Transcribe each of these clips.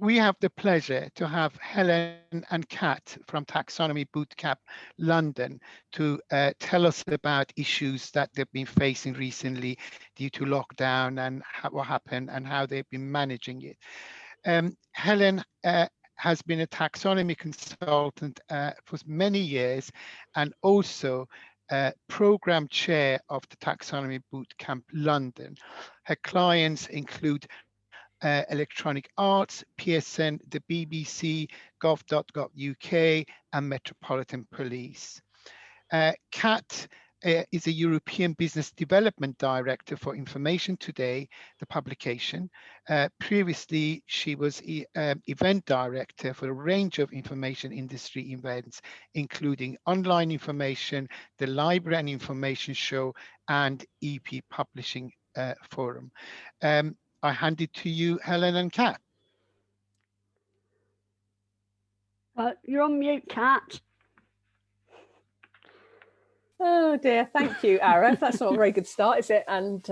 we have the pleasure to have Helen and Kat from Taxonomy Boot Camp London to tell us about issues that they've been facing recently due to lockdown and what happened and how they've been managing it. Helen has been a taxonomy consultant for many years and also program chair of the Taxonomy Boot Camp London. Her clients include Electronic Arts, PSN, the BBC, gov.gov.uk, and Metropolitan Police. Kat is a European Business Development Director for Information Today, the publication. Previously, she was event director for a range of information industry events, including online information, the Library and Information Show, and EP Publishing Forum. I hand it to you, Helen and Kat. You're on mute, Kat. Oh dear, thank you, Arif. That's not a very good start, is it? And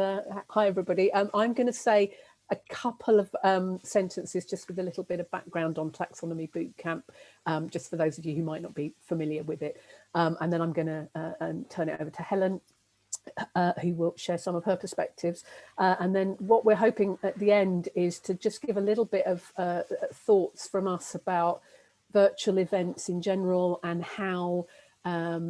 hi, everybody. I'm going to say a couple of sentences just with a little bit of background on Taxonomy Boot Camp, just for those of you who might not be familiar with it. And then I'm going to turn it over to Helen, who will share some of her perspectives. And then what we're hoping at the end is to just give a little bit of thoughts from us about virtual events in general and how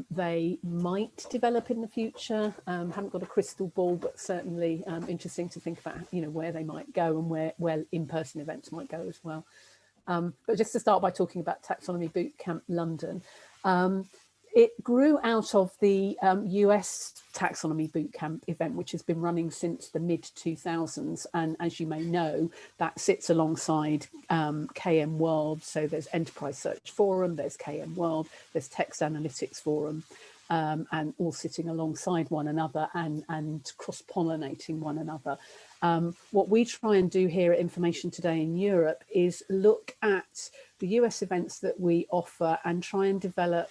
they might develop in the future. Haven't got a crystal ball, but certainly interesting to think about, where they might go and where in-person events might go as well. But just to start by talking about Taxonomy Boot Camp London, it grew out of the US Taxonomy Boot Camp event, which has been running since the mid-2000s. And as you may know, that sits alongside KM World. So there's Enterprise Search Forum, there's KM World, there's Text Analytics Forum, and all sitting alongside one another and cross-pollinating one another. What we try and do here at Information Today in Europe is look at the US events that we offer and try and develop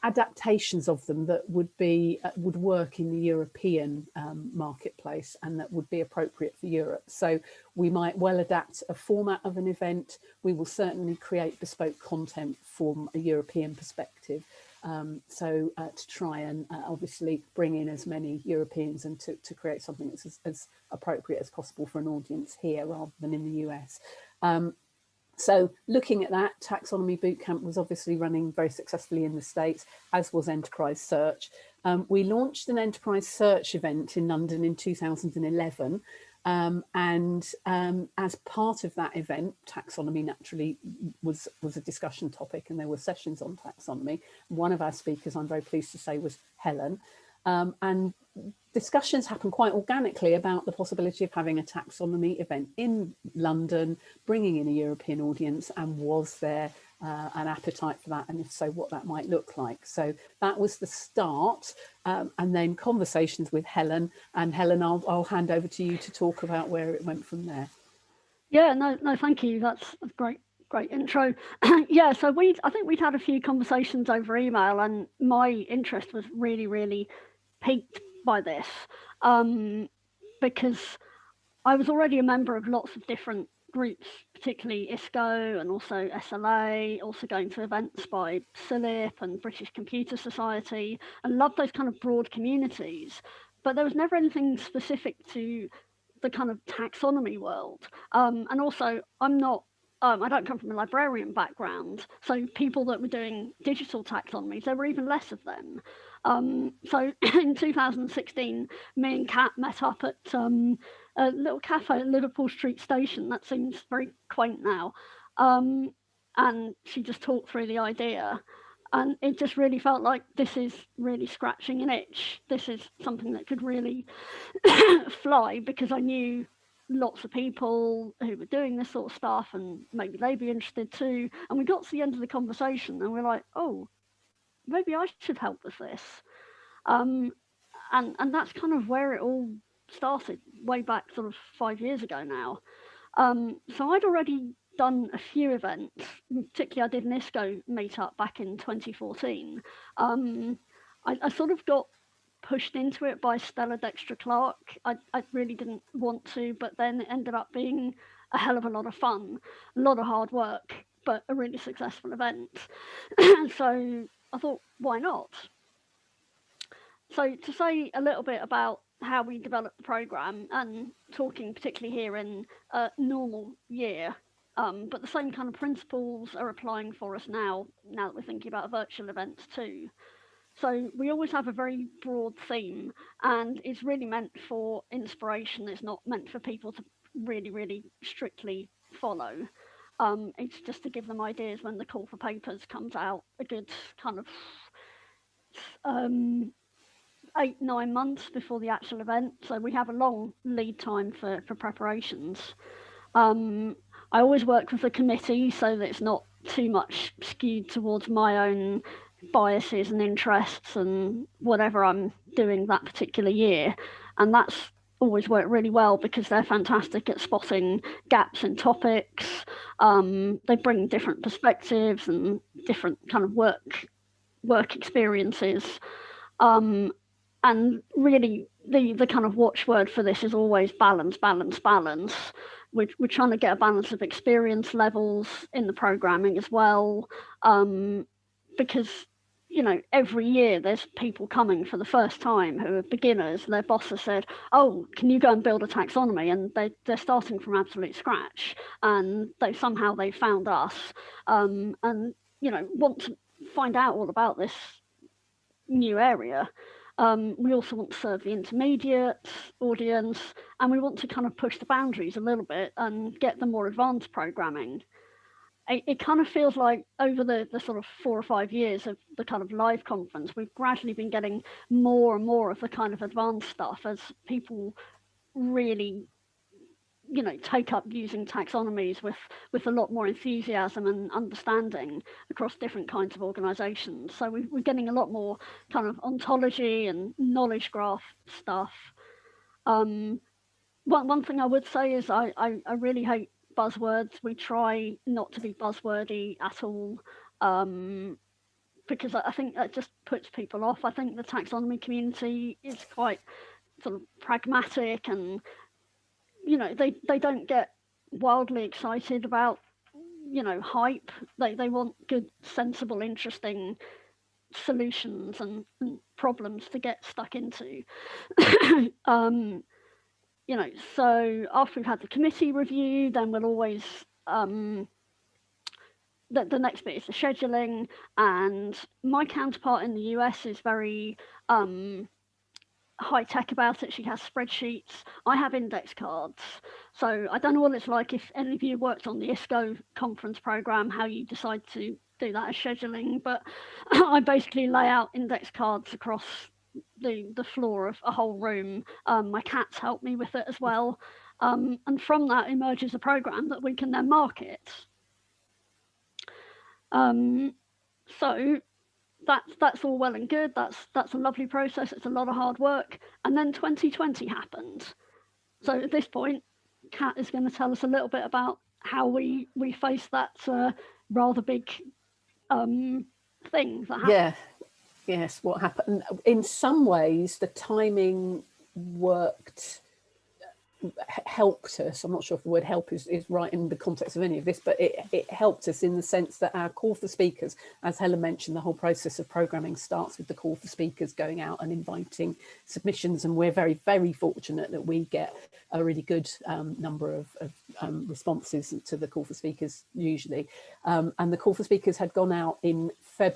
adaptations of them that would work in the European marketplace and that would be appropriate for Europe. So we might well adapt a format of an event. We will certainly create bespoke content from a European perspective. To try and obviously bring in as many Europeans and to create something that's as appropriate as possible for an audience here rather than in the US. So looking at that, Taxonomy Bootcamp was obviously running very successfully in the States, as was Enterprise Search. We launched an Enterprise Search event in London in 2011. As part of that event, taxonomy naturally was a discussion topic, and there were sessions on taxonomy. One of our speakers, I'm very pleased to say, was Helen. And discussions happened quite organically about the possibility of having a taxonomy event in London, bringing in a European audience, and was there an appetite for that, and if so, what that might look like. So that was the start, and then conversations with Helen. And Helen, I'll hand over to you to talk about where it went from there. Yeah, no, thank you. That's a great intro. Yeah, so I think we'd had a few conversations over email, and my interest was really piqued by this, because I was already a member of lots of different groups, particularly ISCO and also SLA, also going to events by CILIP and British Computer Society, and loved those kind of broad communities. But there was never anything specific to the kind of taxonomy world. And also, I don't come from a librarian background, so people that were doing digital taxonomies, there were even less of them. So in 2016, me and Kat met up at a little cafe at Liverpool Street Station. That seems very quaint now. And she just talked through the idea. And it just really felt like this is really scratching an itch. This is something that could really fly, because I knew lots of people who were doing this sort of stuff, and maybe they'd be interested too. And we got to the end of the conversation and we're like, oh, maybe I should help with this. And that's kind of where it all started, way back sort of 5 years ago now. So I'd already done a few events, particularly I did an ISCO meetup back in 2014. I sort of got pushed into it by Stella Dexter Clark. I really didn't want to, but then it ended up being a hell of a lot of fun, a lot of hard work, but a really successful event. So I thought, why not? So to say a little bit about how we developed the programme, and talking particularly here in a normal year, but the same kind of principles are applying for us now that we're thinking about virtual events too. So we always have a very broad theme, and it's really meant for inspiration. It's not meant for people to really strictly follow. It's just to give them ideas when the call for papers comes out, a good kind of 8-9 months before the actual event. So we have a long lead time for preparations. I always work with the committee so that it's not too much skewed towards my own biases and interests and whatever I'm doing that particular year. And that's always worked really well because they're fantastic at spotting gaps in topics. They bring different perspectives and different kind of work experiences. And really the kind of watchword for this is always balance. We're trying to get a balance of experience levels in the programming as well, because, you know, every year there's people coming for the first time who are beginners. Their boss has said, oh, can you go and build a taxonomy? And they're starting from absolute scratch, and they found us, and, you know, want to find out all about this new area. We also want to serve the intermediate audience, and we want to kind of push the boundaries a little bit and get the more advanced programming. It kind of feels like over the sort of 4 or 5 years of the kind of live conference, we've gradually been getting more and more of the kind of advanced stuff as people really, you know, take up using taxonomies with a lot more enthusiasm and understanding across different kinds of organisations. So we're getting a lot more kind of ontology and knowledge graph stuff. One thing I would say is I really hate buzzwords. We try not to be buzzwordy at all, because I think that just puts people off. I think the taxonomy community is quite sort of pragmatic, and, you know, they don't get wildly excited about, you know, hype. They want good, sensible, interesting solutions and problems to get stuck into. You know, so after we've had the committee review, then we'll always the next bit is the scheduling, and my counterpart in the US is very high tech about it. She has spreadsheets. I have index cards. So I don't know what it's like if any of you worked on the ISCO conference program, how you decide to do that as scheduling, but I basically lay out index cards across the floor of a whole room. My cats help me with it as well. And from that emerges a program that we can then market. So that's all well and good. That's a lovely process. It's a lot of hard work. And then 2020 happened. So at this point, Kat is going to tell us a little bit about how we faced that rather big thing that happened. Yeah, yes, what happened. In some ways, the timing helped us. I'm not sure if the word help is right in the context of any of this, but it helped us in the sense that our call for speakers, as Helen mentioned, the whole process of programming starts with the call for speakers going out and inviting submissions, and we're very, very fortunate that we get a really good number of responses to the call for speakers usually, and the call for speakers had gone out in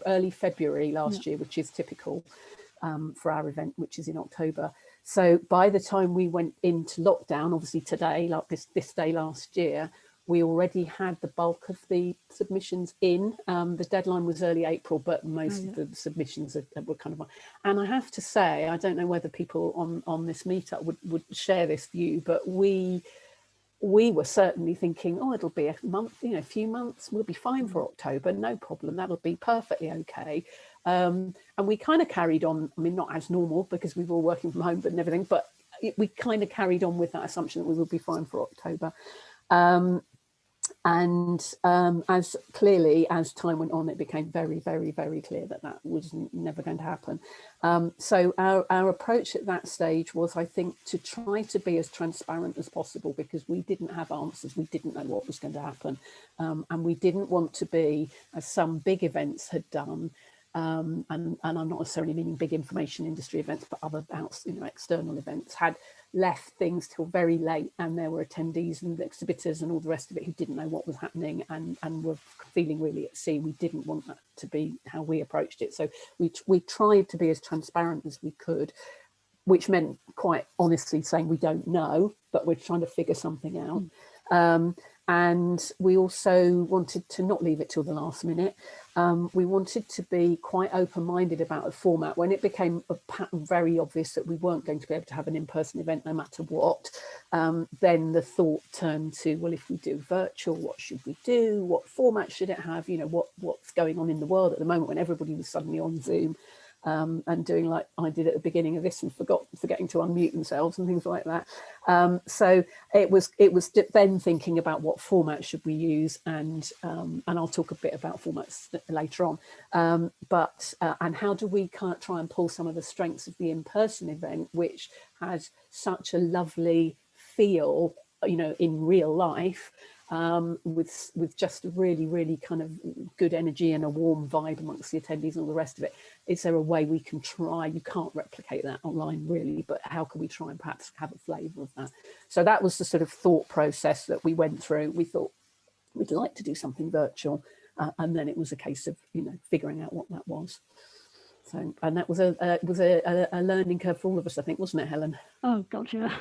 early February last year, which is typical for our event, which is in October. So by the time we went into lockdown, obviously today, like this day last year, we already had the bulk of the submissions in. The deadline was early April, but most of the submissions were kind of. And I have to say, I don't know whether people on this meetup would share this view, but we were certainly thinking, oh, it'll be a month, you know, a few months, we'll be fine for October, no problem, that'll be perfectly okay. And we kind of carried on, I mean, not as normal because we were all working from home and everything, but we kind of carried on with that assumption that we would be fine for October. And as clearly as time went on, it became very, very, very clear that that was never going to happen. So our approach at that stage was, I think, to try to be as transparent as possible, because we didn't have answers. We didn't know what was going to happen. And we didn't want to be, as some big events had done, and I'm not necessarily meaning big information industry events, but other external events, had left things till very late, and there were attendees and exhibitors and all the rest of it who didn't know what was happening and were feeling really at sea. We didn't want that to be how we approached it. So we tried to be as transparent as we could, which meant quite honestly saying we don't know, but we're trying to figure something out. And we also wanted to not leave it till the last minute. We wanted to be quite open-minded about the format. When it became very obvious that we weren't going to be able to have an in-person event no matter what, then the thought turned to, well, if we do virtual, what should we do? What format should it have? You know, what's going on in the world at the moment when everybody was suddenly on Zoom? And doing like I did at the beginning of this and forgetting to unmute themselves and things like that. So it was then thinking about what format should we use, and I'll talk a bit about formats later on. And how do we try and pull some of the strengths of the in-person event, which has such a lovely feel, you know, in real life, with just a really, really kind of good energy and a warm vibe amongst the attendees and all the rest of it. Is there a way we can try? You can't replicate that online really, but how can we try and perhaps have a flavour of that? So that was the sort of thought process that we went through. We thought we'd like to do something virtual, and then it was a case of, you know, figuring out what that was. So, and that was a learning curve for all of us, I think, wasn't it, Helen? Oh God, yeah.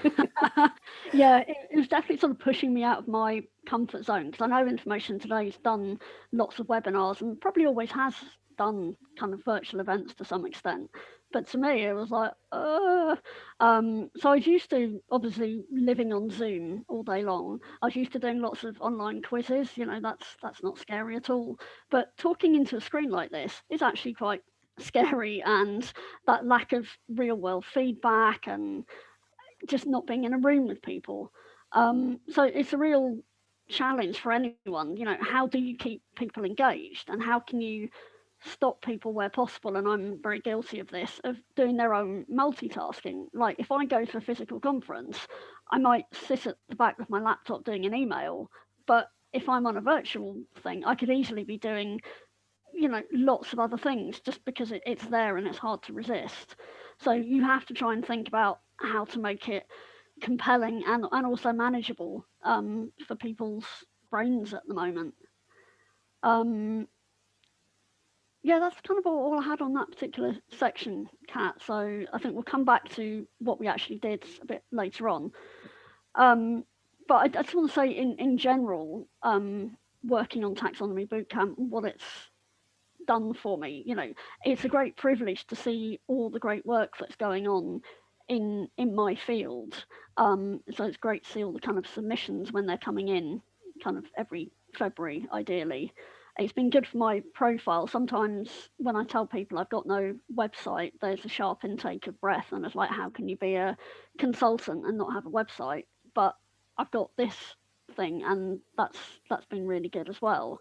Yeah, it was definitely sort of pushing me out of my comfort zone, because I know Information Today's done lots of webinars and probably always has done kind of virtual events to some extent. But to me, it was like, so I was used to, obviously living on Zoom all day long, I was used to doing lots of online quizzes, you know, that's not scary at all. But talking into a screen like this is actually quite scary, and that lack of real world feedback and just not being in a room with people. So it's a real challenge for anyone, you know, how do you keep people engaged, and how can you stop people where possible, and I'm very guilty of this, of doing their own multitasking. Like if I go to a physical conference, I might sit at the back of my laptop doing an email, but if I'm on a virtual thing, I could easily be doing, you know, lots of other things just because it's there and it's hard to resist. So you have to try and think about how to make it compelling and also manageable for people's brains at the moment. Yeah, that's kind of all I had on that particular section, Kat. So I think we'll come back to what we actually did a bit later on. But I just want to say in general, working on Taxonomy Boot Camp, what it's done for me, you know, it's a great privilege to see all the great work that's going on in my field. So it's great to see all the kind of submissions when they're coming in kind of every February, ideally. It's been good for my profile. Sometimes when I tell people I've got no website, there's a sharp intake of breath, and it's like, how can you be a consultant and not have a website? But I've got this thing, and that's been really good as well.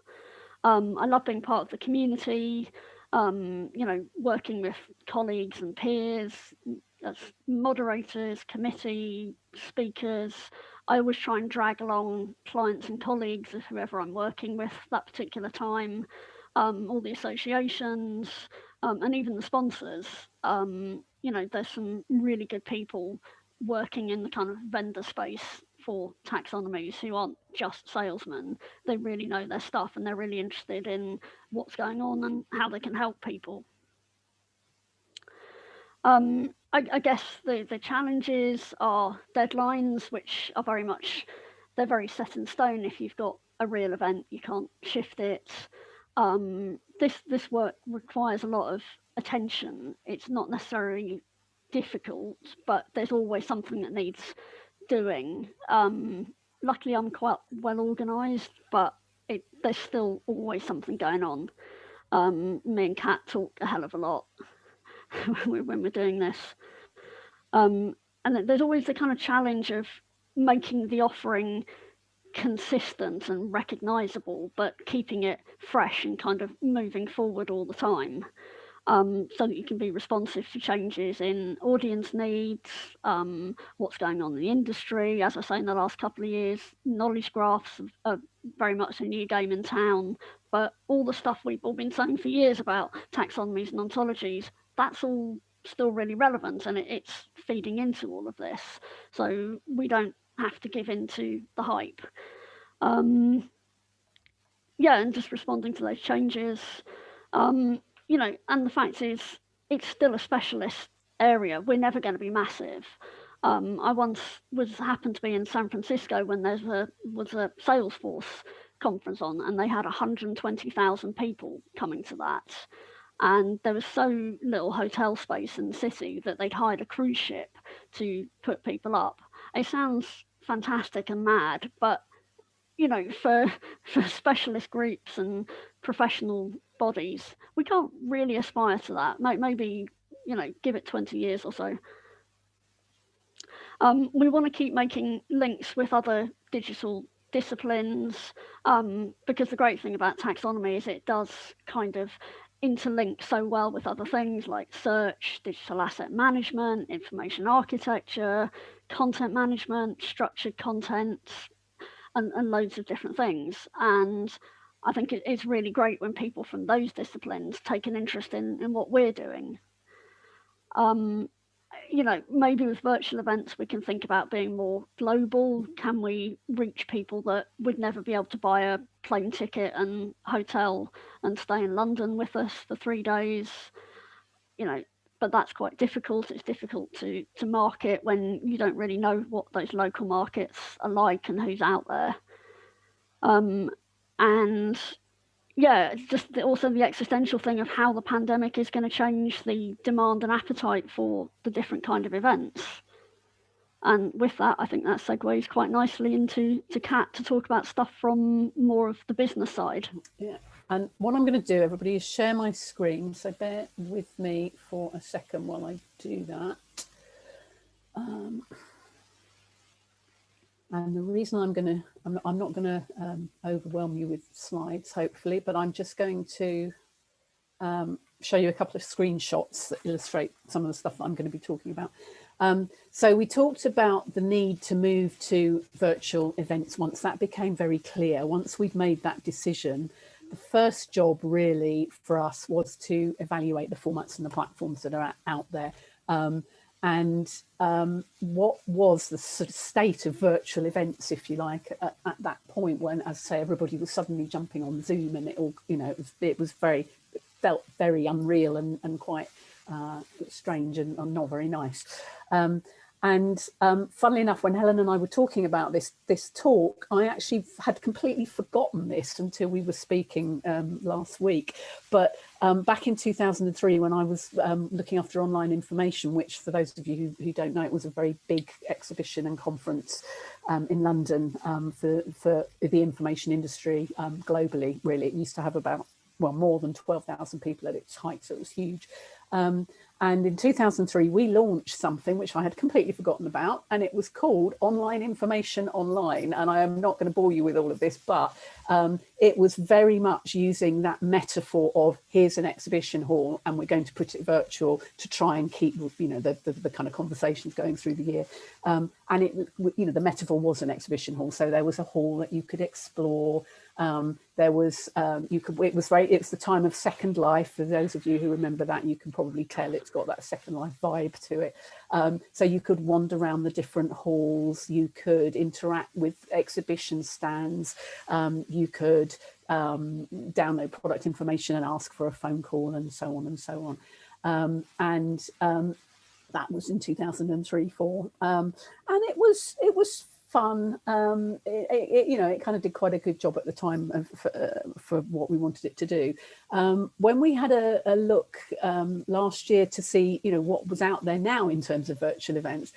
I love being part of the community, you know, working with colleagues and peers, as moderators, committee, speakers. I always try and drag along clients and colleagues of whoever I'm working with that particular time, all the associations, and even the sponsors. You know, there's some really good people working in the kind of vendor space for taxonomies who aren't just salesmen. They really know their stuff, and they're really interested in what's going on and how they can help people. I guess the challenges are deadlines, which are very much, they're very set in stone. If you've got a real event, you can't shift it. This work requires a lot of attention. It's not necessarily difficult, but there's always something that needs doing. Luckily, I'm quite well organised, but there's still always something going on. Me and Kat talk a hell of a lot when we're doing this. And there's always the kind of challenge of making the offering consistent and recognizable, but keeping it fresh and kind of moving forward all the time. So that you can be responsive to changes in audience needs, what's going on in the industry. As I say, in the last couple of years, knowledge graphs are very much a new game in town, but all the stuff we've all been saying for years about taxonomies and ontologies, that's all still really relevant, and it's feeding into all of this. So we don't have to give in to the hype. Yeah, and just responding to those changes. You know, and the fact is, it's still a specialist area. We're never going to be massive. I once happened to be in San Francisco when there was a Salesforce conference on, and they had 120,000 people coming to that. And there was so little hotel space in the city that they'd hired a cruise ship to put people up. It sounds fantastic and mad, but you know, for specialist groups and professional bodies, we can't really aspire to that. Maybe, you know, give it 20 years or so. We want to keep making links with other digital disciplines, because the great thing about taxonomy is it does kind of interlink so well with other things like search, digital asset management, information architecture, content management, structured content, and loads of different things. And I think it's really great when people from those disciplines take an interest in what we're doing. You know, maybe with virtual events, we can think about being more global. Can we reach people that would never be able to buy a plane ticket and hotel and stay in London with us for 3 days? You know, but that's quite difficult. It's difficult to market when you don't really know what those local markets are like and who's out there. And yeah, just also the existential thing of how the pandemic is going to change the demand and appetite for the different kind of events. And with that, I think that segues quite nicely into Kat to talk about stuff from more of the business side. Yeah, and what I'm going to do, everybody, is share my screen. So bear with me for a second while I do that. And the reason I'm not going to overwhelm you with slides, hopefully, but I'm just going to show you a couple of screenshots that illustrate some of the stuff that I'm going to be talking about. So we talked about the need to move to virtual events once that became very clear. Once we'd made that decision, the first job really for us was to evaluate the formats and the platforms that are out there. What was the sort of state of virtual events, if you like, at that point when, as I say, everybody was suddenly jumping on Zoom, and it all, you know, it felt very unreal and quite strange and not very nice. Funnily enough, when Helen and I were talking about this talk, I actually had completely forgotten this until we were speaking last week. But back in 2003, when I was looking after online information, which for those of you who don't know, it was a very big exhibition and conference in London for the information industry globally, really. It used to have about, well, more than 12,000 people at its height, so it was huge. And in 2003, we launched something which I had completely forgotten about, and it was called Online Information Online. And I am not going to bore you with all of this, but it was very much using that metaphor of here's an exhibition hall and we're going to put it virtual to try and keep, you know, the kind of conversations going through the year. And it, you know, the metaphor was an exhibition hall, so there was a hall that you could explore. There was it was the time of Second Life. For those of you who remember that, you can probably tell it's got that Second Life vibe to it. So you could wander around the different halls, you could interact with exhibition stands, you could download product information and ask for a phone call, and so on and so on. That was in 2003-4, and it was fun. You know, it kind of did quite a good job at the time for what we wanted it to do. When we had a look last year to see, you know, what was out there now in terms of virtual events,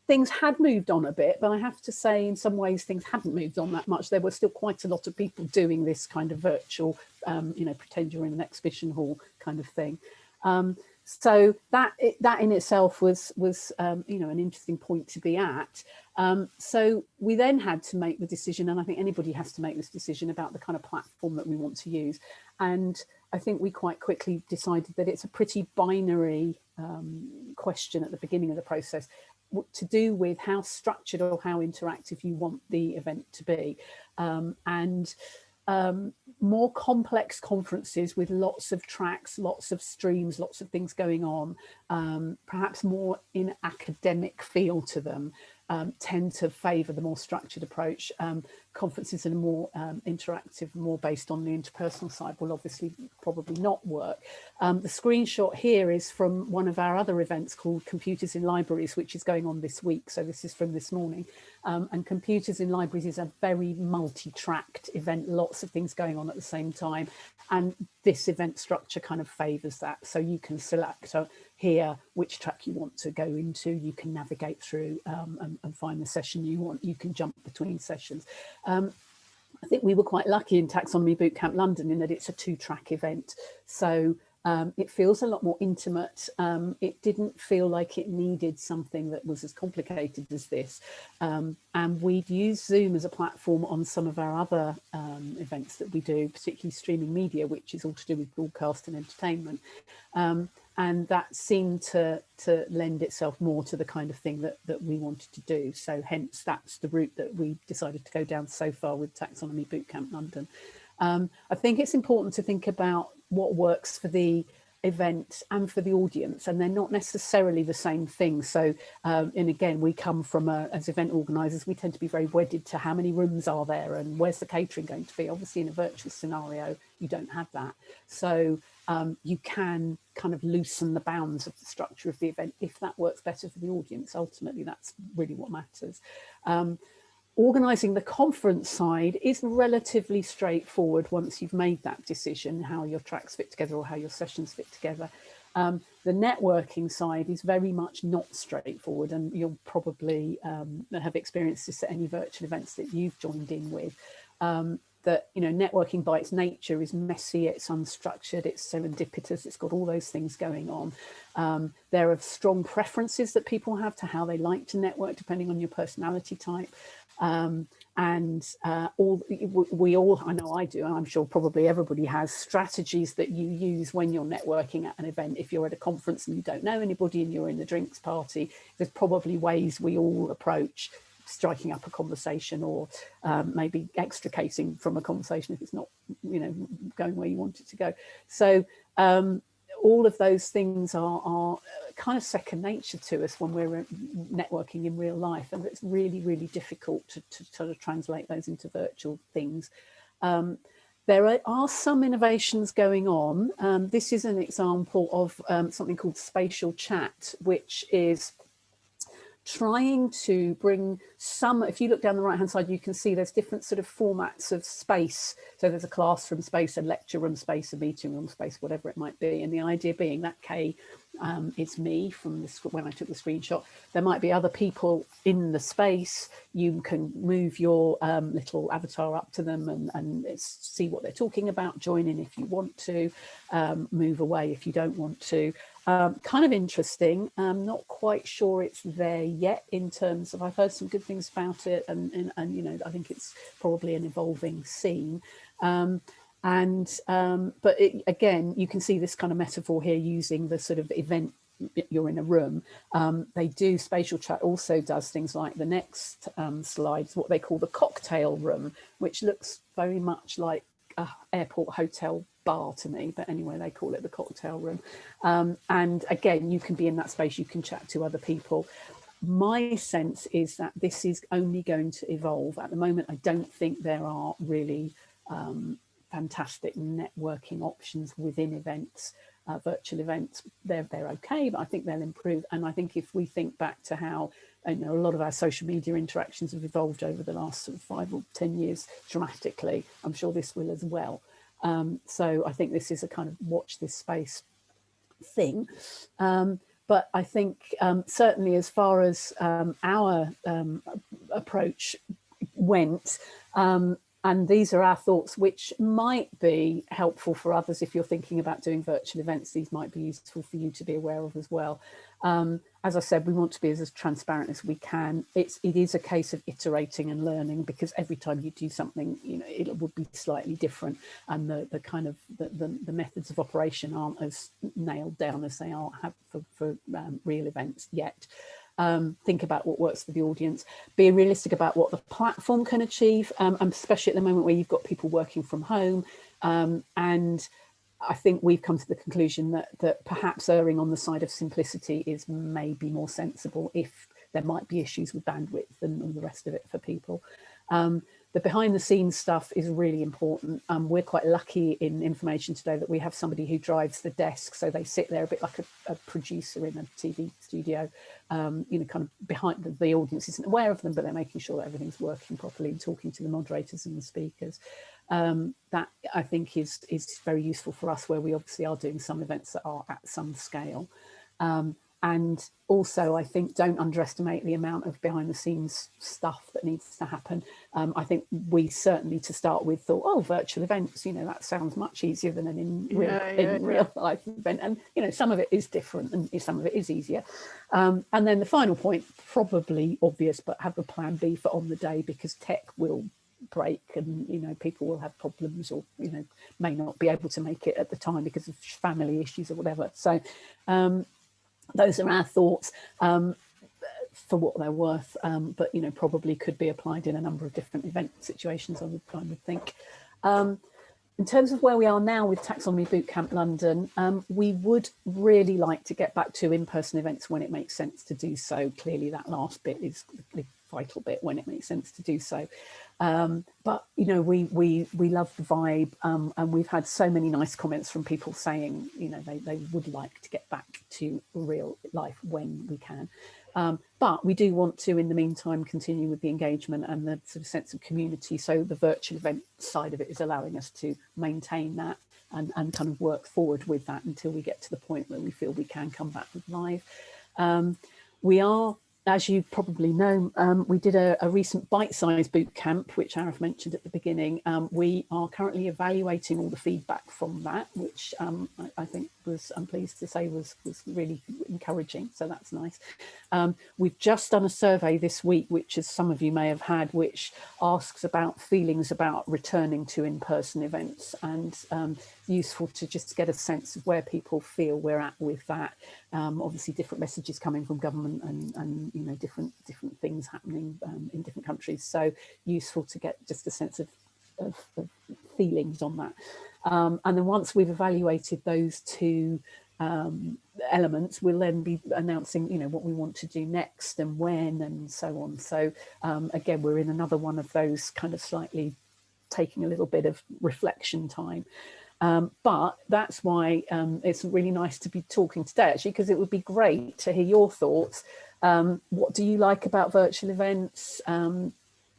things had moved on a bit, but I have to say in some ways things hadn't moved on that much. There were still quite a lot of people doing this kind of virtual, you know, pretend you're in an exhibition hall kind of thing. So that in itself was you know, an interesting point to be at. So we then had to make the decision, and I think anybody has to make this decision about the kind of platform that we want to use. And I think we quite quickly decided that it's a pretty binary question at the beginning of the process, to do with how structured or how interactive you want the event to be. More complex conferences with lots of tracks, lots of streams, lots of things going on, perhaps more in academic feel to them, tend to favour the more structured approach. Conferences that are more interactive, more based on the interpersonal side, will obviously probably not work. The screenshot here is from one of our other events called Computers in Libraries, which is going on this week. So this is from this morning. And Computers in Libraries is a very multi-tracked event, lots of things going on at the same time. And this event structure kind of favours that. So you can select here which track you want to go into, you can navigate through and find the session you want, you can jump between sessions. I think we were quite lucky in Taxonomy Boot Camp London in that it's a 2-track event. So it feels a lot more intimate. It didn't feel like it needed something that was as complicated as this. And we'd use Zoom as a platform on some of our other events that we do, particularly streaming media, which is all to do with broadcast and entertainment. And that seemed to lend itself more to the kind of thing that we wanted to do. So hence, that's the route that we decided to go down so far with Taxonomy Boot Camp London. I think it's important to think about what works for the event and for the audience, and they're not necessarily the same thing. So, and again, we come from, as event organisers, we tend to be very wedded to how many rooms are there and where's the catering going to be. Obviously, in a virtual scenario, you don't have that. So you can kind of loosen the bounds of the structure of the event if that works better for the audience. Ultimately, that's really what matters. Organising the conference side is relatively straightforward once you've made that decision, how your tracks fit together or how your sessions fit together. The networking side is very much not straightforward, and you'll probably have experienced this at any virtual events that you've joined in with. That, you know, networking by its nature is messy, it's unstructured, it's serendipitous, it's got all those things going on. There are strong preferences that people have to how they like to network depending on your personality type. We all, I know I do, and I'm sure probably everybody has strategies that you use when you're networking at an event. If you're at a conference and you don't know anybody and you're in the drinks party, there's probably ways we all approach striking up a conversation, or maybe extricating from a conversation if it's not, you know, going where you want it to go. So all of those things are kind of second nature to us when we're networking in real life, and it's really, really difficult to sort of translate those into virtual things. There are some innovations going on. This is an example of something called spatial chat, which is trying to bring some, if you look down the right hand side, you can see there's different sort of formats of space. So there's a classroom space, a lecture room space, a meeting room space, whatever it might be. And the idea being that K is me from this, when I took the screenshot. There might be other people in the space. You can move your little avatar up to them and see what they're talking about, join in if you want to, move away if you don't want to. Kind of interesting. I'm not quite sure it's there yet in terms of, I've heard some good things about it, and you know, I think it's probably an evolving scene. But again, you can see this kind of metaphor here using the sort of event, you're in a room. They do, spatial chat also does things like the next slides, what they call the cocktail room, which looks very much like an airport hotel bar to me, but anyway, they call it the cocktail room. And again, you can be in that space, you can chat to other people. My sense is that this is only going to evolve. At the moment, I don't think there are really fantastic networking options within events, virtual events. They're okay, but I think they'll improve. And I think if we think back to how, you know, a lot of our social media interactions have evolved over the last sort of 5 or 10 years dramatically, I'm sure this will as well. So I think this is a kind of watch this space thing. But I think certainly as far as our approach went, and these are our thoughts, which might be helpful for others if you're thinking about doing virtual events. These might be useful for you to be aware of as well. As I said, we want to be as transparent as we can. It is a case of iterating and learning, because every time you do something, you know, it will be slightly different, and the kind of the methods of operation aren't as nailed down as they are for real events yet. Think about what works for the audience, be realistic about what the platform can achieve, especially at the moment where you've got people working from home, and I think we've come to the conclusion that perhaps erring on the side of simplicity is maybe more sensible if there might be issues with bandwidth and all the rest of it for people. The behind the scenes stuff is really important. We're quite lucky in Information Today that we have somebody who drives the desk, so they sit there a bit like a producer in a TV studio, you know, kind of behind the audience isn't aware of them, but they're making sure that everything's working properly and talking to the moderators and the speakers. That I think is very useful for us, where we obviously are doing some events that are at some scale. And also, I think, don't underestimate the amount of behind the scenes stuff that needs to happen. I think we certainly, to start with, thought, oh, virtual events, you know, that sounds much easier than an real life event. And, you know, some of it is different and some of it is easier. And then the final point, probably obvious, but have a plan B for on the day, because tech will break and, you know, people will have problems, or, you know, may not be able to make it at the time because of family issues or whatever. So those are our thoughts, for what they're worth, but, you know, probably could be applied in a number of different event situations, I would think. In terms of where we are now with Taxonomy Boot Camp London, we would really like to get back to in-person events when it makes sense to do so. Clearly that last bit is the vital bit, when it makes sense to do so. But, you know, we love the vibe, and we've had so many nice comments from people saying, you know, they would like to get back to real life when we can. But we do want to, in the meantime, continue with the engagement and the sort of sense of community. So the virtual event side of it is allowing us to maintain that and kind of work forward with that until we get to the point where we feel we can come back with live. We are, as you probably know, we did a recent bite-sized boot camp, which Arif mentioned at the beginning. We are currently evaluating all the feedback from that, which I think I'm pleased to say was really encouraging. So that's nice. We've just done a survey this week, which, as some of you may have had, which asks about feelings about returning to in-person events, and useful to just get a sense of where people feel we're at with that. Obviously different messages coming from government and you know, different things happening in different countries, so useful to get just a sense of feelings on that. And then once we've evaluated those two elements, we'll then be announcing, you know, what we want to do next and when and so on. So again, we're in another one of those kind of slightly taking a little bit of reflection time. But that's why it's really nice to be talking today, actually, because it would be great to hear your thoughts. What do you like about virtual events?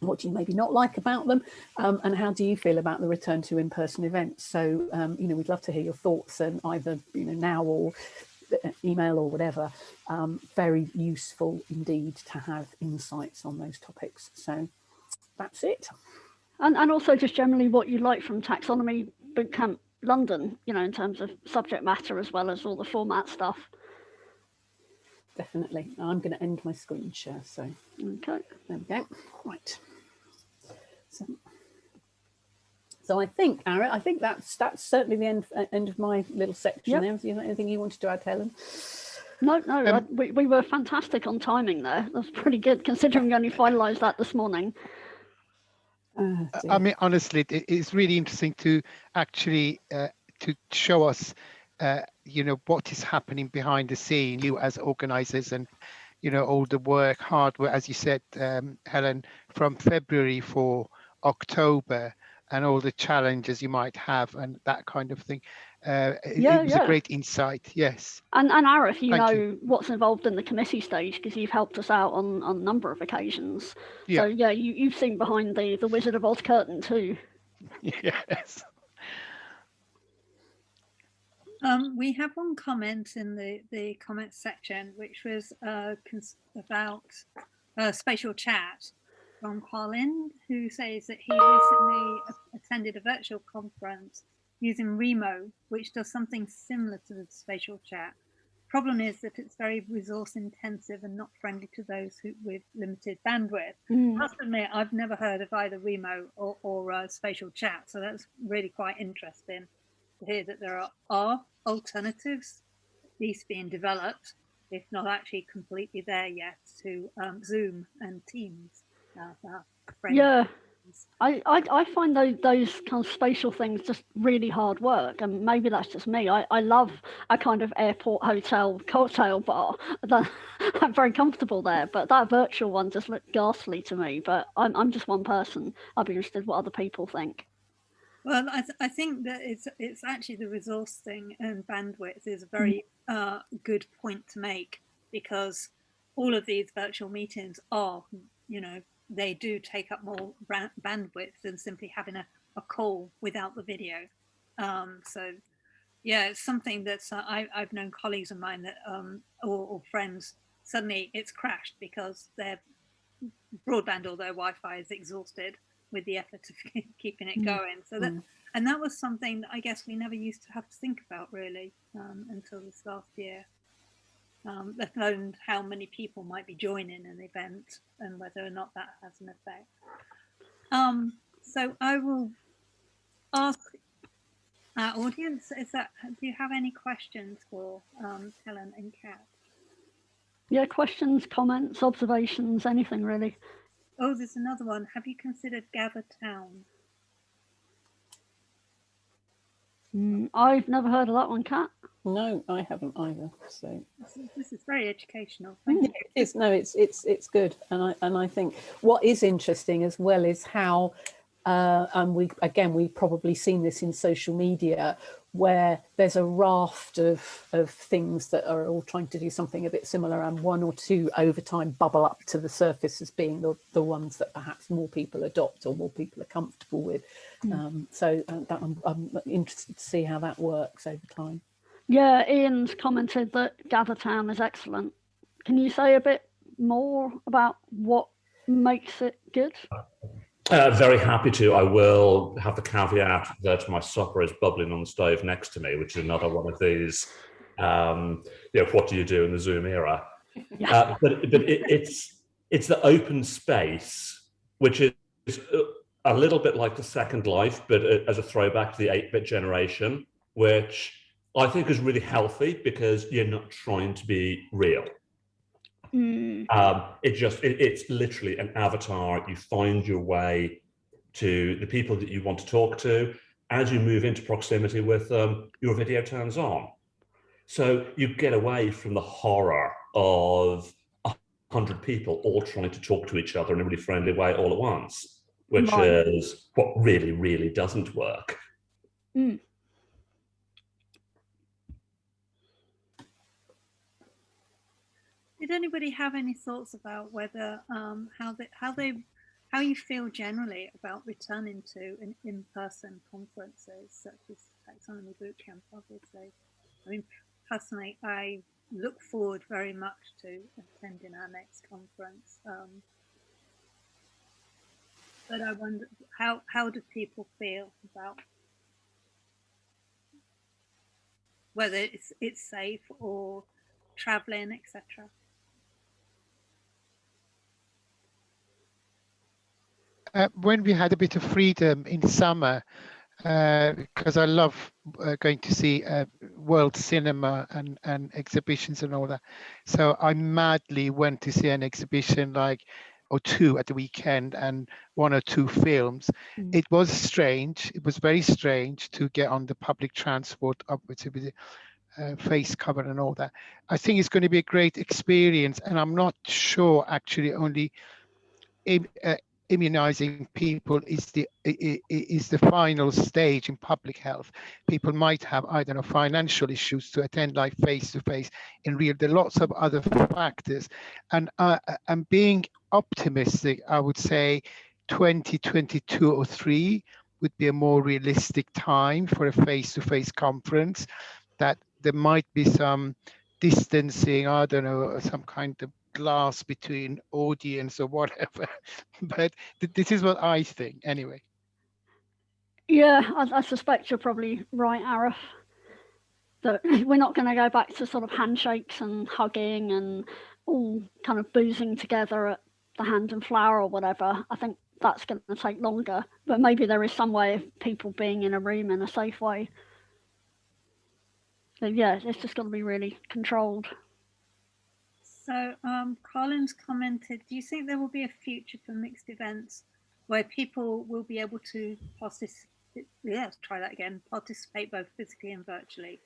What do you maybe not like about them? And how do you feel about the return to in-person events? So, you know, we'd love to hear your thoughts, and either, you know, now or email or whatever. Very useful indeed to have insights on those topics. So that's it. And also just generally what you like from Taxonomy Boot Camp London, you know, in terms of subject matter as well as all the format stuff. Definitely. I'm going to end my screen share. So okay, there we go. Right. So I think, Ara, I think that's certainly the end of my little section. There. Is there anything you wanted to add, Helen? No, we were fantastic on timing there. That's pretty good, considering we only finalised that this morning. I mean, honestly, it's really interesting to actually to show us, you know, what is happening behind the scene, you as organisers, and, you know, all the work, hard work, as you said, Helen, from February for October, and all the challenges you might have and that kind of thing. It was a great insight, yes. And Arif, you know what's involved in the committee stage, because you've helped us out on a number of occasions. Yeah. So yeah, you've seen behind the Wizard of Oz curtain too. Yes. We have one comment in the comments section, which was about spatial chat from Colin, who says that he recently attended a virtual conference using Remo, which does something similar to the spatial chat. problem is that it's very resource intensive and not friendly to those with limited bandwidth. I must admit, I've never heard of either Remo or spatial chat, so that's really quite interesting to hear that there are alternatives, at least being developed, if not actually completely there yet, to Zoom and Teams. Yeah, I find those kind of spatial things just really hard work, and maybe that's just me. I love a kind of airport hotel cocktail bar. I'm very comfortable there, but that virtual one just looked ghastly to me. But I'm just one person. I'd be interested what other people think. Well, I think that it's actually the resource thing, and bandwidth is a very good point to make, because all of these virtual meetings are, they do take up more bandwidth than simply having a call without the video. So yeah, it's something that's I've known colleagues of mine that or friends, suddenly it's crashed because their broadband or their Wi-Fi is exhausted with the effort of keeping it going. So that was something that I guess we never used to have to think about really until this last year. Let alone how many people might be joining an event and whether or not that has an effect. So I will ask our audience, do you have any questions for Helen and Kat? Yeah, questions, comments, observations, anything really. Oh, there's another one. Have you considered Gather Town? I've never heard of that one, Kat. No, I haven't either. So this is very educational. Thank you. It is. No, it's good, and I think what is interesting as well is how, and we've probably seen this in social media, where there's a raft of things that are all trying to do something a bit similar, and one or two over time bubble up to the surface as being the ones that perhaps more people adopt or more people are comfortable with. So I'm interested to see how that works over time. Yeah, Ian's commented that Gather Town is excellent. Can you say a bit more about what makes it good? Very happy to. I will have the caveat that my supper is bubbling on the stove next to me, which is another one of these, what do you do in the Zoom era? Yeah. But it's the open space, which is a little bit like the Second Life, but as a throwback to the 8-bit generation, which I think is really healthy because you're not trying to be real. It's literally an avatar. You find your way to the people that you want to talk to. As you move into proximity with them, your video turns on. So you get away from the horror of 100 people all trying to talk to each other in a really friendly way all at once, which is what really, really doesn't work. Did anybody have any thoughts about whether how you feel generally about returning to in-person conferences such as Taxonomy Boot Camp? Obviously, I mean, personally, I look forward very much to attending our next conference. But I wonder how do people feel about whether it's safe or traveling, etc. When we had a bit of freedom in summer, because I love going to see world cinema and exhibitions and all that. So I madly went to see an exhibition or two at the weekend and 1 or 2 films. It was strange. It was very strange to get on the public transport upwards with the face cover and all that. I think it's going to be a great experience, and I'm not sure actually only immunizing people is the final stage in public health. People might have, I don't know, financial issues to attend face to face in real. There are lots of other factors, and being optimistic, I would say 2022 or 3 would be a more realistic time for a face-to-face conference, that there might be some distancing, I don't know, some kind of glass between audience or whatever. But this is what I think anyway. Yeah, I suspect you're probably right, Arif. that we're not going to go back to sort of handshakes and hugging and all kind of boozing together at the Hand and Flower or whatever. I think that's going to take longer, but maybe there is some way of people being in a room in a safe way. So yeah, it's just got to be really controlled. So Colin's commented, do you think there will be a future for mixed events where people will be able to participate both physically and virtually?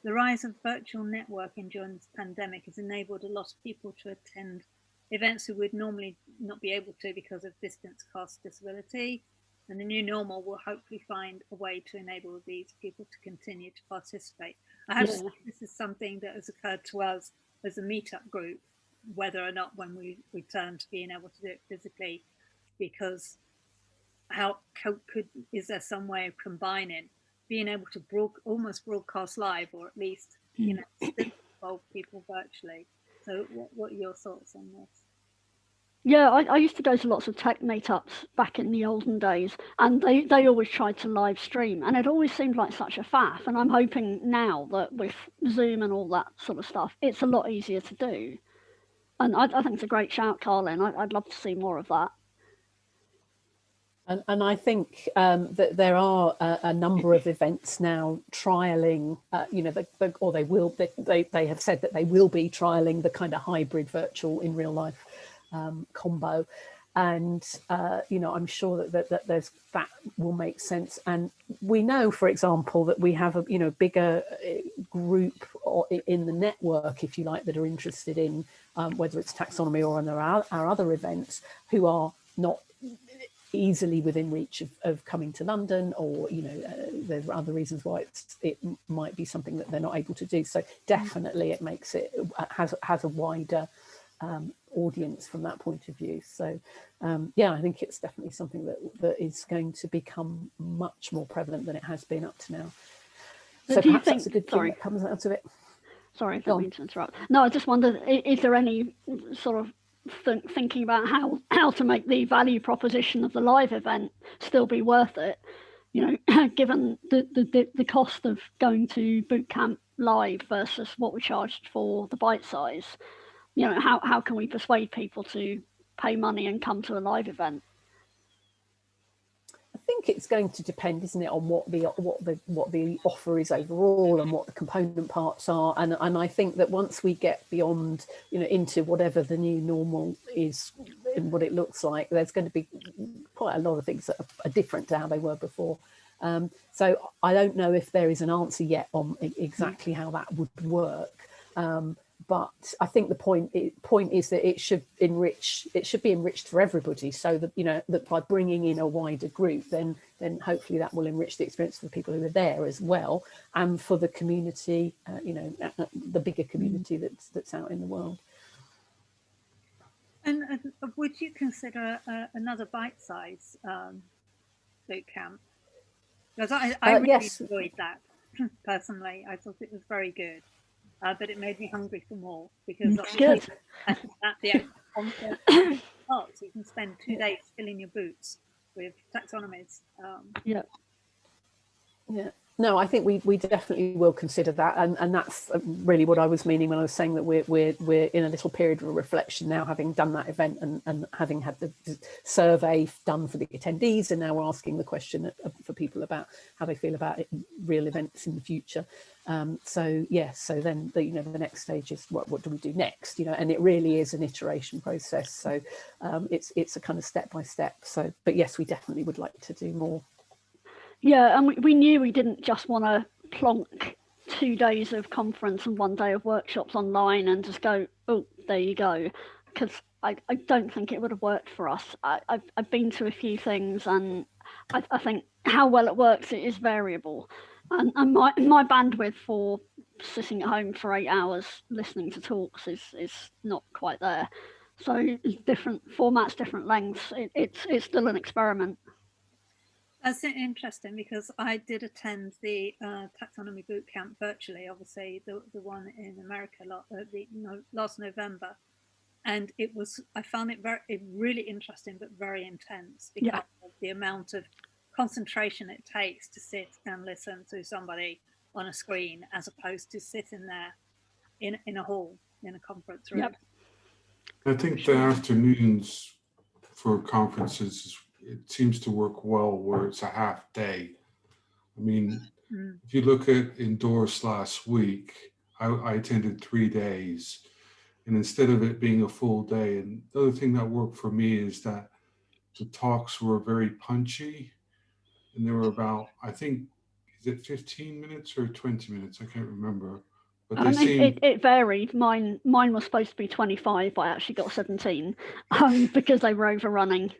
The rise of virtual networking during this pandemic has enabled a lot of people to attend events who would normally not be able to because of distance, cost, disability. And the new normal will hopefully find a way to enable these people to continue to participate. I have to say, this is something that has occurred to us as a meetup group, whether or not when we return to being able to do it physically, because is there some way of combining being able to almost broadcast live, or at least still involve people virtually? So what are your thoughts on this? Yeah, I used to go to lots of tech meetups back in the olden days, and they always tried to live stream, and it always seemed like such a faff. And I'm hoping now that with Zoom and all that sort of stuff, it's a lot easier to do. And I think it's a great shout, Colin. I'd love to see more of that. And I think that there are a number of events now trialing, they have said that they will be trialing the kind of hybrid virtual in real life combo. And, I'm sure that that will make sense. And we know, for example, that we have a, bigger group in the network, if you like, that are interested in whether it's taxonomy or on our other events, who are not easily within reach of coming to London, or there are other reasons why it might be something that they're not able to do. So definitely it makes it has a wider audience from that point of view. So I think it's definitely something that is going to become much more prevalent than it has been up to now. So perhaps that's a good thing that comes out of it. Sorry, I don't mean to interrupt. No, I just wondered, is there any sort of thinking about how to make the value proposition of the live event still be worth it, given the cost of going to boot camp live versus what we charged for the bite size? How can we persuade people to pay money and come to a live event? I think it's going to depend, isn't it, on what the offer is overall and what the component parts are. And I think that once we get beyond, into whatever the new normal is and what it looks like, there's going to be quite a lot of things that are different to how they were before. So I don't know if there is an answer yet on exactly how that would work. But I think the point is that it should be enriched for everybody, so that that by bringing in a wider group, then hopefully that will enrich the experience for the people who are there as well, and for the community, the bigger community that's out in the world. And would you consider another bite-size boot camp? Because I really enjoyed that personally. I thought it was very good. But it made me hungry for more, because good. At the conference, you can spend 2 days filling your boots with taxonomies. Yeah. No, I think we definitely will consider that, and that's really what I was meaning when I was saying that we're in a little period of reflection now, having done that event and having had the survey done for the attendees, and now we're asking the question for people about how they feel about real events in the future. So then the next stage is what do we do next? And it really is an iteration process. So it's a kind of step by step. So, but yes, we definitely would like to do more. Yeah, and we knew we didn't just want to plonk 2 days of conference and 1 day of workshops online and just go, oh, there you go, because I don't think it would have worked for us. I've been to a few things, and I think how well it works, it is variable. And my bandwidth for sitting at home for 8 hours listening to talks is not quite there. So different formats, different lengths. It's still an experiment. That's interesting, because I did attend the Taxonomy Boot Camp virtually, obviously the one in America last November, and I found it really interesting but very intense, because of the amount of concentration it takes to sit and listen to somebody on a screen as opposed to sitting there in a hall, in a conference room. Yep. I think the afternoons for conferences, it seems to work well where it's a half day. I mean, if you look at Endorse last week, I attended 3 days, and instead of it being a full day, and the other thing that worked for me is that the talks were very punchy, and they were about, I think, is it 15 minutes or 20 minutes? I can't remember. But they seemed... it varied. Mine was supposed to be 25, but I actually got 17 because they were overrunning.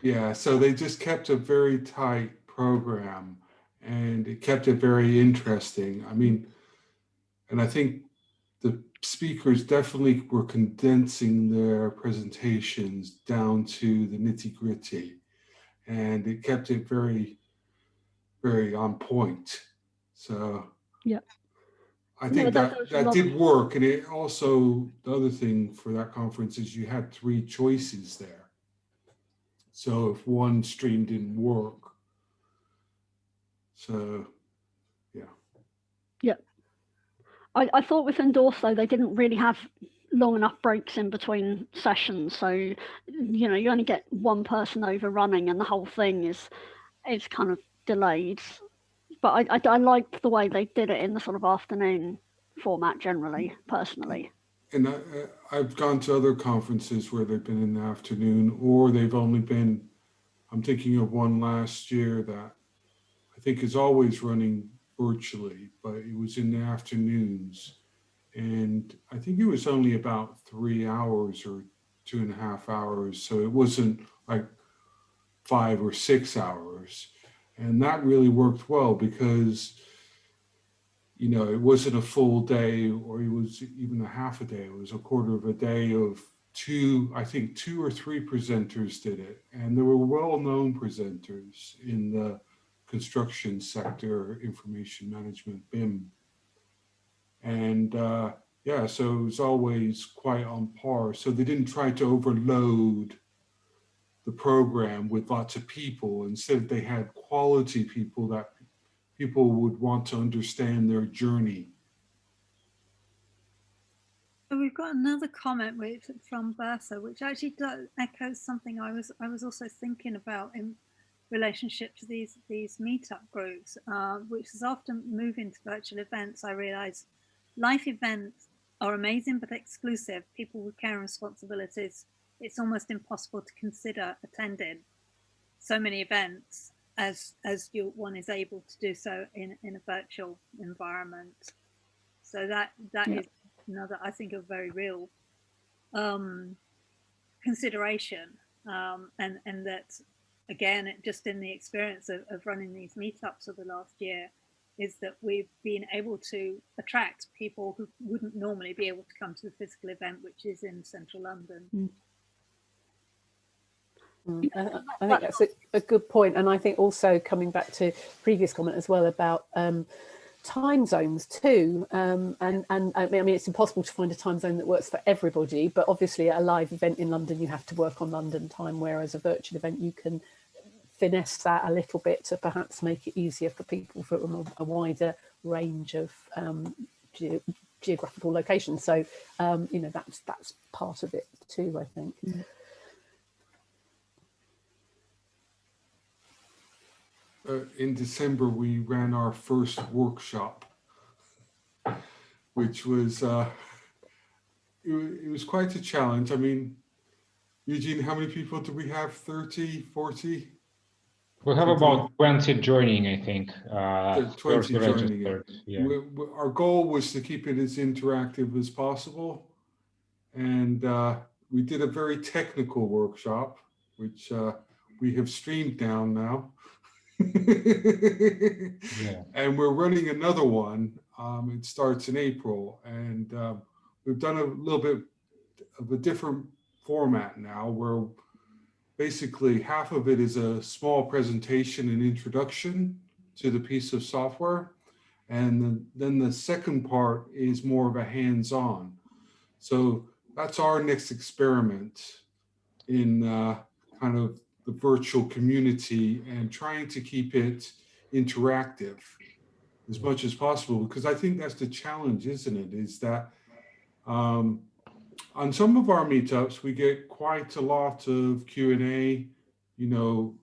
Yeah, so they just kept a very tight program, and it kept it very interesting. I mean, and I think the speakers definitely were condensing their presentations down to the nitty-gritty, and it kept it very, very on point. So yeah, I think that did of... work. And it also, the other thing for that conference is you had 3 choices there. So if one stream didn't work, so yeah. Yeah. I thought with Endorse, though, they didn't really have long enough breaks in between sessions. So, you know, you only get one person overrunning and the whole thing is kind of delayed. But I liked the way they did it in the sort of afternoon format generally, personally. And I've gone to other conferences where they've been in the afternoon, or they've only been, I'm thinking of one last year that I think is always running virtually, but it was in the afternoons. And I think it was only about 3 hours or 2.5 hours. So it wasn't like 5 or 6 hours. And that really worked well because, you know, it wasn't a full day, or it was even a half a day. It was a quarter of a day of 2 or 3 presenters did it. And there were well-known presenters in the construction sector, information management, BIM. And yeah, so it was always quite on par. So they didn't try to overload the program with lots of people. Instead, they had quality people that people would want to understand their journey. So we've got another comment from Bertha, which actually echoes something I was also thinking about in relationship to these meetup groups, which is often moving to virtual events. I realize live events are amazing but exclusive. People with care and responsibilities, it's almost impossible to consider attending so many events as one is able to do so in a virtual environment. So that is another, I think, a very real consideration, and that, again, just in the experience of running these meetups for the last year, is that we've been able to attract people who wouldn't normally be able to come to the physical event, which is in central London. I think that's a good point. And I think also coming back to previous comment as well about time zones too. And I mean, it's impossible to find a time zone that works for everybody, but obviously at a live event in London, you have to work on London time, whereas a virtual event, you can finesse that a little bit to perhaps make it easier for people from a wider range of geographical locations. So, you know, that's part of it too, I think. In December, we ran our first workshop, which was, it was quite a challenge. I mean, Eugene, how many people do we have? 30, 40? We have about 20 joining, I think. 20 joining it. Yeah. Our goal was to keep it as interactive as possible. And we did a very technical workshop, which we have streamed down now. Yeah. And we're running another one. It starts in April, and we've done a little bit of a different format now, where basically half of it is a small presentation and introduction to the piece of software, and then the second part is more of a hands-on. So that's our next experiment in kind of the virtual community, and trying to keep it interactive. as much as possible, because I think that's the challenge, isn't it? Is that on some of our meetups, we get quite a lot of Q&A, you know,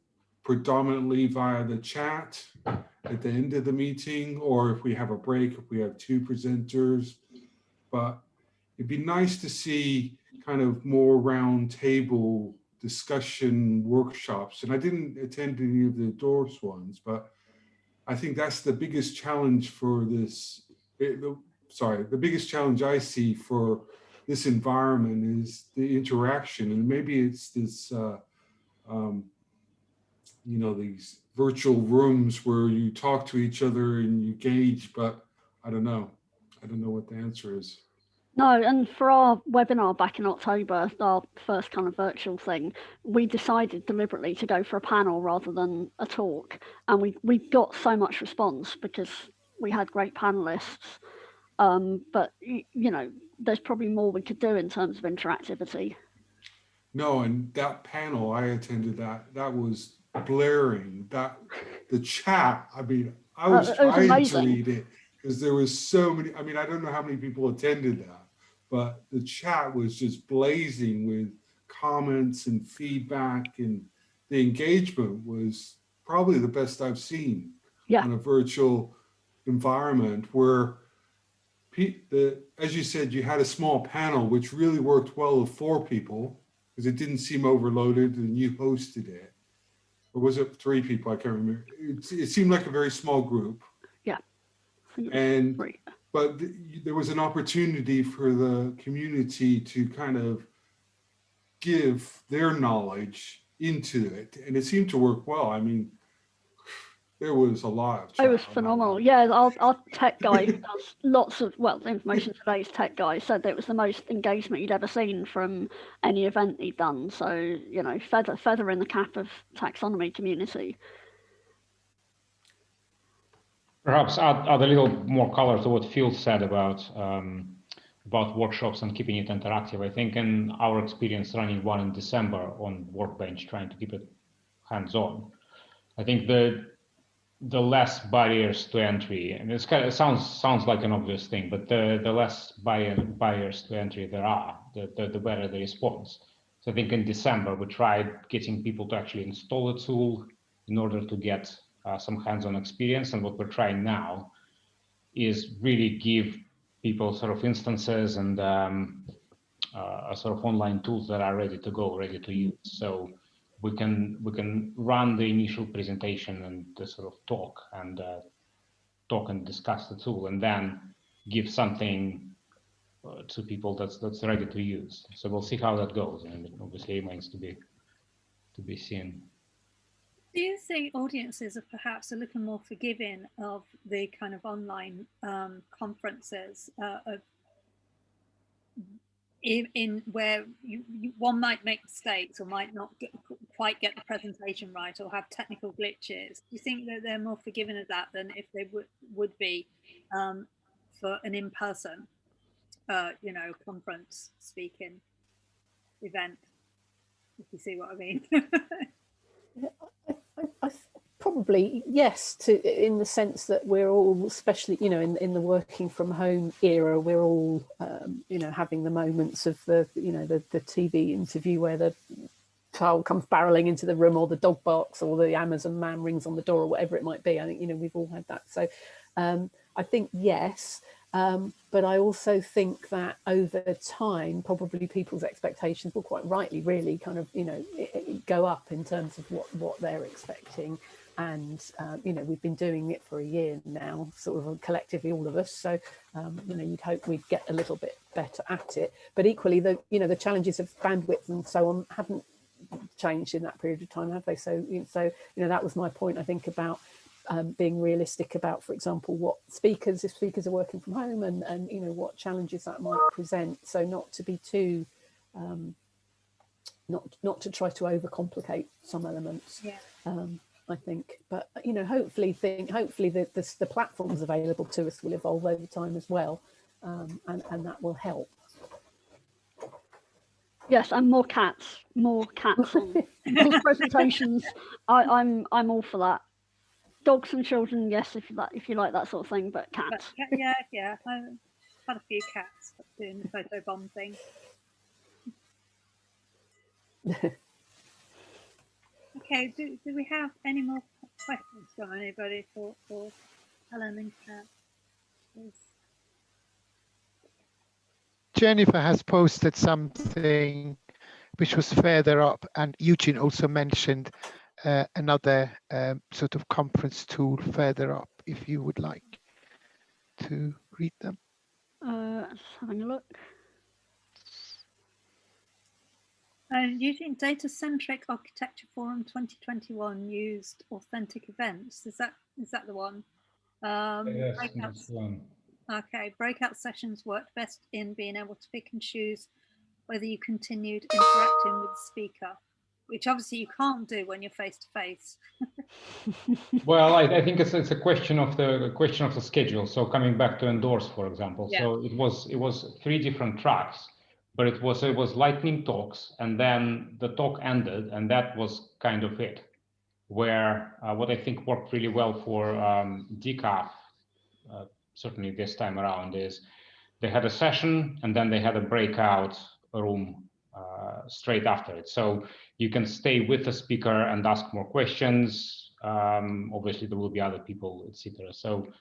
predominantly via the chat at the end of the meeting, or if we have a break, if we have two presenters. But it'd be nice to see kind of more round table discussion workshops. And I didn't attend any of the Doors ones, but I think that's the biggest challenge for this. The biggest challenge I see for this environment is the interaction. And maybe it's this, you know, these virtual rooms where you talk to each other and you gauge, but I don't know. I don't know what the answer is. No, and for our webinar back in October, our first kind of virtual thing, we decided deliberately to go for a panel rather than a talk. And we got so much response because we had great panelists. But, you know, there's probably more we could do in terms of interactivity. No, and that panel, I attended that was blaring. The chat, I mean, I was trying to read it because there was so many. I mean, I don't know how many people attended that, but the chat was just blazing with comments and feedback, and the engagement was probably the best I've seen on a virtual environment where, as you said, you had a small panel, which really worked well with 4 people because it didn't seem overloaded, and you hosted it. Or was it 3 people? I can't remember. It seemed like a very small group. Yeah. And but there was an opportunity for the community to kind of give their knowledge into it, and it seemed to work well. I mean, there was a lot of chat. It was phenomenal. Yeah, our tech guy does lots of, well, Information Today's tech guy said that it was the most engagement he'd ever seen from any event he'd done. So, you know, feather in the cap of taxonomy community. Perhaps add a little more color to what Phil said about workshops and keeping it interactive. I think in our experience running one in December on Workbench, trying to keep it hands-on, I think the less barriers to entry, and it sounds like an obvious thing, but the less barriers to entry there are, the better the response. So I think in December we tried getting people to actually install the tool in order to get some hands-on experience, and what we're trying now is really give people sort of instances and sort of online tools that are ready to go, ready to use. So we can run the initial presentation and the sort of talk and discuss the tool, and then give something to people that's ready to use. So we'll see how that goes, and it obviously remains to be seen. Do you think audiences are perhaps a little more forgiving of the kind of online conferences in where one might make mistakes or might not quite get the presentation right or have technical glitches? Do you think that they're more forgiving of that than if they would be for an in-person, you know, conference speaking event? If you see what I mean. I probably yes, in the sense that we're all, especially, you know, in the working from home era, we're all you know, having the moments of the, you know, the TV interview where the child comes barreling into the room, or the dog barks, or the Amazon man rings on the door, or whatever it might be. I think, you know, we've all had that. So I think yes, but I also think that over time, probably people's expectations will quite rightly really kind of, you know, go up in terms of what they're expecting. And, you know, we've been doing it for a year now, sort of collectively, all of us. So, you know, you'd hope we'd get a little bit better at it. But equally, you know, the challenges of bandwidth and so on haven't changed in that period of time, have they? So, you know, that was my point, I think, about being realistic about, for example, what if speakers are working from home, and you know, what challenges that might present. So not to be too, not to try to overcomplicate some elements. Yeah. I think, but you know, hopefully the platforms available to us will evolve over time as well, and that will help. Yes, and more cats on those presentations. I'm all for that. Dogs and children, yes, if you like that sort of thing, but But cats. yeah. I've had a few cats doing the photo bomb thing. Okay, do we have any more questions from anybody for Helen and Kat? Jennifer has posted something which was further up, and Eugene also mentioned another sort of conference tool further up, if you would like to read them. Just having a look. Using Data-Centric Architecture Forum 2021 used authentic events. Is that the one? Yes, that's one. Okay, breakout sessions worked best in being able to pick and choose whether you continued interacting with the speaker, which obviously you can't do when you're face to face. Well, I think it's a question of the schedule. So coming back to Endorse, for example, Yeah. so it was 3 different tracks, but it was lightning talks, and then the talk ended, and that was kind of it. Where what I think worked really well for DCAF, certainly this time around, is they had a session and then they had a breakout room straight after it. So you can stay with the speaker and ask more questions. Obviously, there will be other people, etc. So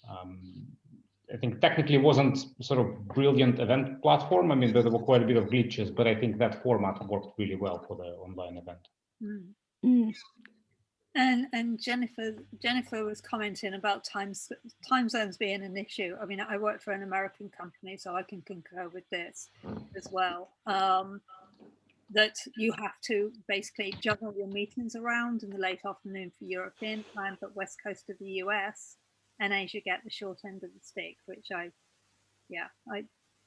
I think technically it wasn't sort of brilliant event platform. I mean, there were quite a bit of glitches, but I think that format worked really well for the online event. Mm. Mm. And Jennifer was commenting about time zones being an issue. I mean, I work for an American company, so I can concur with this as well. That you have to basically juggle your meetings around in the late afternoon for European time, but west coast of the US and Asia get the short end of the stick, which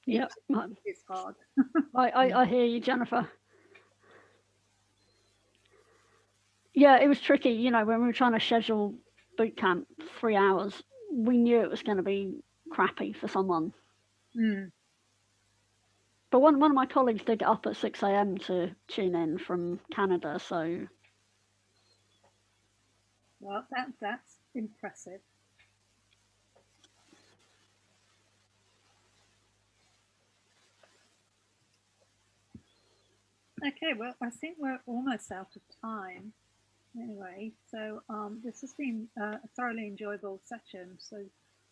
it's hard. I hear you, Jennifer. Yeah, it was tricky, you know, when we were trying to schedule boot camp 3 hours, we knew it was going to be crappy for someone. Mm. But one of my colleagues did get up at 6 a.m. to tune in from Canada, so. Well, that's impressive. Okay, well, I think we're almost out of time anyway. So this has been a thoroughly enjoyable session. So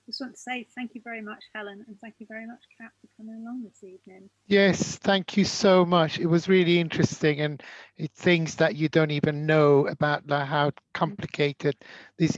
just want to say thank you very much, Helen, and thank you very much, Kat, for coming along this evening. Yes, thank you so much. It was really interesting, and it's things that you don't even know about how complicated these